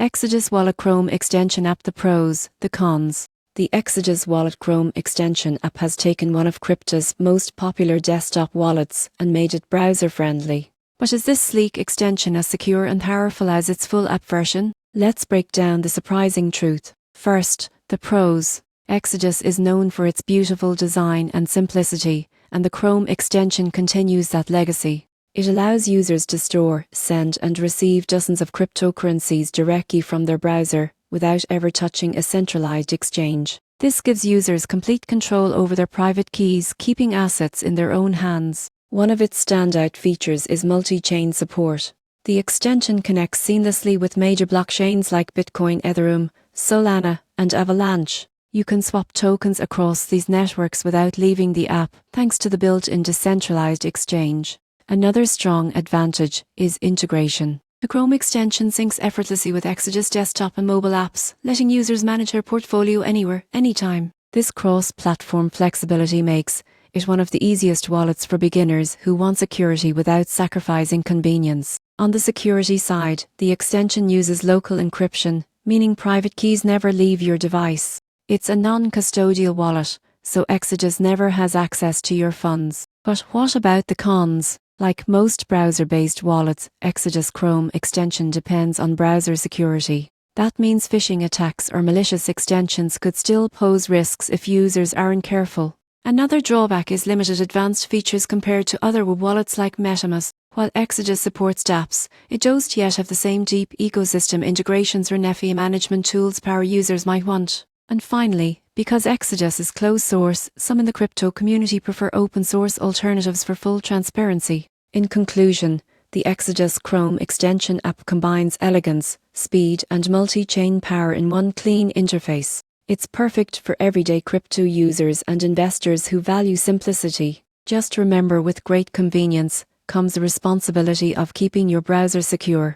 Exodus Wallet Chrome Extension App. The pros, the cons. The Exodus Wallet Chrome Extension app has taken one of crypto's most popular desktop wallets and made it browser-friendly. But is this sleek extension as secure and powerful as its full app version? Let's break down the surprising truth. First, the pros. Exodus is known for its beautiful design and simplicity, and the Chrome extension continues that legacy. It allows users to store, send, and receive dozens of cryptocurrencies directly from their browser without ever touching a centralized exchange. This gives users complete control over their private keys, keeping assets in their own hands. One of its standout features is multi-chain support. The extension connects seamlessly with major blockchains like Bitcoin, Ethereum, Solana, and Avalanche. You can swap tokens across these networks without leaving the app, thanks to the built-in decentralized exchange. Another strong advantage is integration. The Chrome extension syncs effortlessly with Exodus desktop and mobile apps, letting users manage their portfolio anywhere, anytime. This cross-platform flexibility makes it one of the easiest wallets for beginners who want security without sacrificing convenience. On the security side, the extension uses local encryption, meaning private keys never leave your device. It's a non-custodial wallet, so Exodus never has access to your funds. But what about the cons? Like most browser-based wallets, Exodus Chrome extension depends on browser security. That means phishing attacks or malicious extensions could still pose risks if users aren't careful. Another drawback is limited advanced features compared to other wallets like MetaMask. While Exodus supports dApps, it doesn't yet have the same deep ecosystem integrations or Nephi management tools power users might want. And finally, because Exodus is closed source, some in the crypto community prefer open source alternatives for full transparency. In conclusion, the Exodus Chrome extension app combines elegance, speed, and multi-chain power in one clean interface. It's perfect for everyday crypto users and investors who value simplicity. Just remember, with great convenience comes the responsibility of keeping your browser secure.